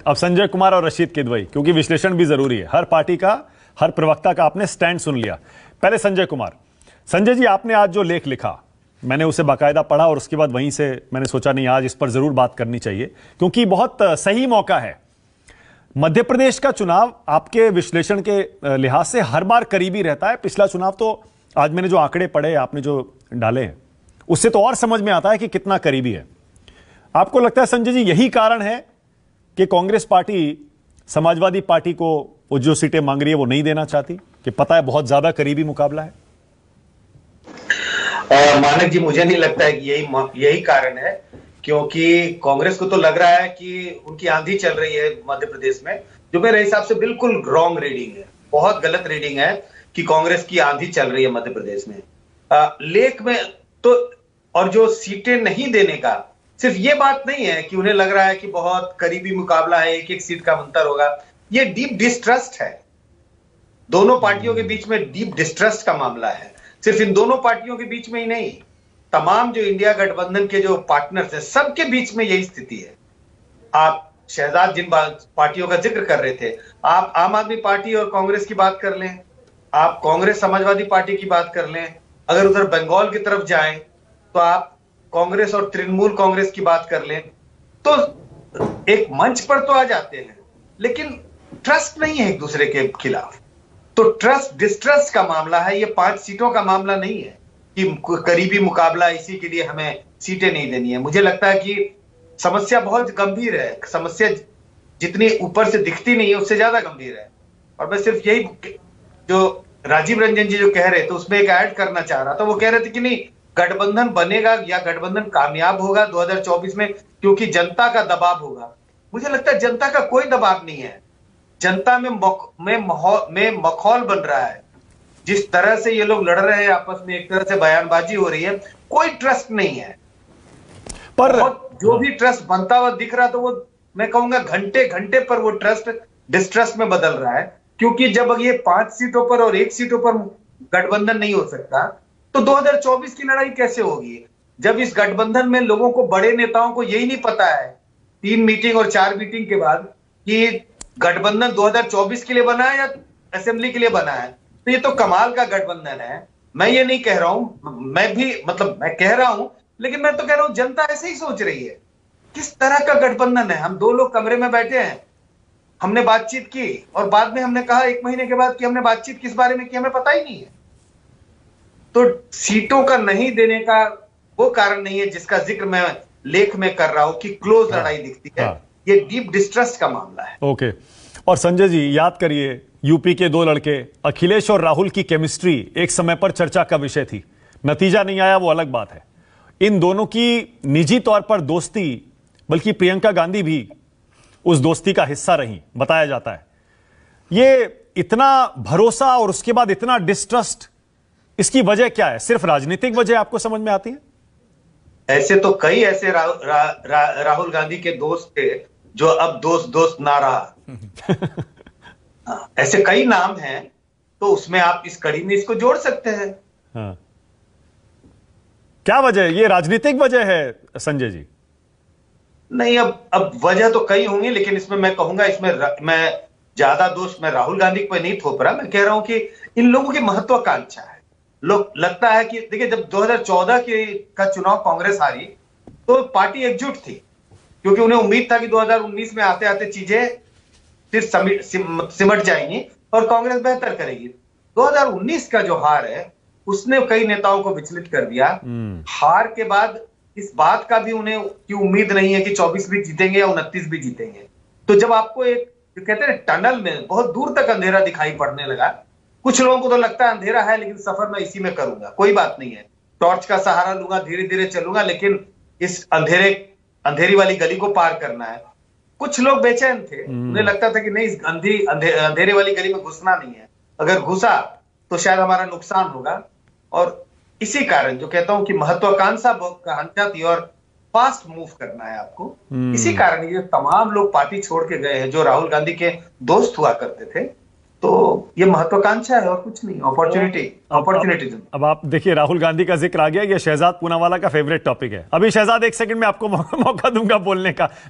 Right. अब संजय कुमार और रशीद किदवई, क्योंकि विश्लेषण भी जरूरी है, हर पार्टी का, हर प्रवक्ता का आपने स्टैंड सुन लिया। पहले संजय कुमार। संजय जी, आपने आज जो लेख लिखा, मैंने उसे बाकायदा पढ़ा और उसके बाद वहीं से मैंने सोचा नहीं, आज इस पर जरूर बात करनी चाहिए, क्योंकि बहुत सही मौका है। मध्य प्रदेश का चुनाव आपके विश्लेषण के लिहाज से हर बार करीबी रहता है। पिछला चुनाव तो, आज मैंने जो आंकड़े पढ़े, आपने जो डाले हैं, उससे तो और समझ में आता है कि कितना करीबी है। आपको लगता है संजय जी यही कारण है कि कांग्रेस पार्टी समाजवादी पार्टी को वो जो सीटें मांग रही है वो नहीं देना चाहती, कि पता है बहुत ज्यादा करीबी मुकाबला है? मानक जी, मुझे नहीं लगता है कि यही कारण है, क्योंकि कांग्रेस को तो लग रहा है कि उनकी आंधी चल रही है मध्य प्रदेश में, जो मेरे हिसाब से बिल्कुल रॉन्ग रीडिंग है, बहुत गलत रीडिंग है कि कांग्रेस की आंधी चल रही है मध्य प्रदेश में। लेख में तो, और जो सीटें नहीं देने का सिर्फ ये बात नहीं है कि उन्हें लग रहा है कि बहुत करीबी मुकाबला है, एक एक सीट का अंतर होगा। ये डीप डिस्ट्रस्ट है, दोनों पार्टियों के बीच में डीप डिस्ट्रस्ट का मामला है। सिर्फ इन दोनों पार्टियों के बीच में ही नहीं, तमाम जो इंडिया गठबंधन के जो पार्टनर्स हैं, सबके बीच में यही स्थिति है। आप शहजाद जिन पार्टियों का जिक्र कर रहे थे, आप आम आदमी पार्टी और कांग्रेस की बात कर लें, आप कांग्रेस समाजवादी पार्टी की बात कर लें, अगर उधर बंगाल की तरफ जाएं तो आप कांग्रेस और तृणमूल कांग्रेस की बात कर लें, तो एक मंच पर तो आ जाते हैं, लेकिन ट्रस्ट नहीं है एक दूसरे के खिलाफ। तो ट्रस्ट डिस्ट्रस्ट का मामला है, ये 5 सीटों का मामला नहीं है कि करीबी मुकाबला, इसी के लिए हमें सीटें नहीं देनी है। मुझे लगता है कि समस्या बहुत गंभीर है, समस्या जितनी ऊपर से दिखती नहीं है उससे ज्यादा गंभीर है। और मैं सिर्फ यही, जो राजीव रंजन जी जो कह रहे थे उसमें एक ऐड करना चाह रहा था। वो कह रहे थे कि नहीं, गठबंधन बनेगा या गठबंधन कामयाब होगा 2024 में क्योंकि जनता का दबाव होगा। मुझे लगता है जनता का कोई दबाव नहीं है, जनता में मखौल बन रहा है। जिस तरह से ये लोग लड़ रहे हैं आपस में, एक तरह से बयानबाजी हो रही है, कोई ट्रस्ट नहीं है। पर जो भी ट्रस्ट बनता हुआ दिख रहा, तो वो मैं कहूंगा घंटे घंटे पर वो ट्रस्ट डिस्ट्रस्ट में बदल रहा है। क्योंकि जब ये 5 सीटों पर और 1 सीटों पर गठबंधन नहीं हो सकता, तो 2024 की लड़ाई कैसे होगी? जब इस गठबंधन में लोगों को, बड़े नेताओं को यही नहीं पता है 3 मीटिंग और 4 मीटिंग के बाद कि गठबंधन 2024 के लिए बना है या असेंबली के लिए बना है। तो ये तो कमाल का गठबंधन है। मैं ये नहीं कह रहा हूं, मैं भी मतलब मैं कह रहा हूं, लेकिन मैं तो कह रहा हूं जनता ऐसे ही सोच रही है। किस तरह का गठबंधन है? हम 2 लोग कमरे में बैठे हैं, हमने बातचीत की और बाद में हमने कहा 1 महीने के बाद कि हमने बातचीत किस बारे में की, हमें पता ही नहीं है। तो सीटों का नहीं देने का वो कारण नहीं है जिसका जिक्र मैं लेख में कर रहा हूं कि क्लोज लड़ाई दिखती है। ये डीप डिस्ट्रस्ट का मामला है। ओके। और संजय जी, याद करिए, यूपी के 2 लड़के अखिलेश और राहुल की केमिस्ट्री एक समय पर चर्चा का विषय थी। नतीजा नहीं आया, वो अलग बात है। इन दोनों की निजी तौर पर दोस्ती, बल्कि प्रियंका गांधी भी उस दोस्ती का हिस्सा रही, बताया जाता है। ये इतना भरोसा और उसके बाद इतना डिस्ट्रस्ट, इसकी वजह क्या है? सिर्फ राजनीतिक वजह आपको समझ में आती है? ऐसे तो कई ऐसे राहुल गांधी के दोस्त थे जो अब दोस्त ना रहा। ऐसे कई नाम हैं, तो उसमें आप इस कड़ी में इसको जोड़ सकते हैं। हाँ। क्या वजह है? ये राजनीतिक वजह है संजय जी? नहीं, अब वजह तो कई होंगी, लेकिन इसमें मैं कहूंगा, इसमें मैं ज्यादा दोष मैं राहुल गांधी पे नहीं थोप रहा। मैं कह रहा हूं कि इन लोगों की महत्वाकांक्षा है। लोग, लगता है कि देखिए, जब 2014 का चुनाव कांग्रेस हारी तो पार्टी एकजुट थी, क्योंकि उन्हें उम्मीद था कि 2019 में आते आते चीजें फिर सिमट जाएंगी और कांग्रेस बेहतर करेगी। 2019 का जो हार है उसने कई नेताओं को विचलित कर दिया। हार के बाद इस बात का भी उन्हें की उम्मीद नहीं है कि 24 भी जीतेंगे या 29 भी जीतेंगे। तो जब आपको एक, जो कहते हैं टनल में बहुत दूर तक अंधेरा दिखाई पड़ने लगा, कुछ लोगों को तो लगता है अंधेरा है लेकिन सफर मैं इसी में करूंगा, कोई बात नहीं है, टॉर्च का सहारा लूंगा, धीरे धीरे चलूंगा, लेकिन इस अंधेरी वाली गली को पार करना है। कुछ लोग बेचैन थे, उन्हें लगता था कि नहीं, इस अंधेरे वाली गली में घुसना नहीं है, अगर घुसा तो शायद हमारा नुकसान होगा। और इसी कारण जो कहता हूं कि महत्वाकांक्षा थी और फास्ट मूव करना है आपको, इसी कारण ये तमाम लोग पार्टी छोड़ के गए हैं जो राहुल गांधी के दोस्त हुआ करते थे। तो ये महत्वाकांक्षा है और कुछ नहीं, अपॉर्चुनिटी। अब आप देखिए, राहुल गांधी का जिक्र आ गया, ये शहजाद पूनावाला का फेवरेट टॉपिक है। अभी शहजाद 1 सेकंड में आपको मौका दूंगा बोलने का।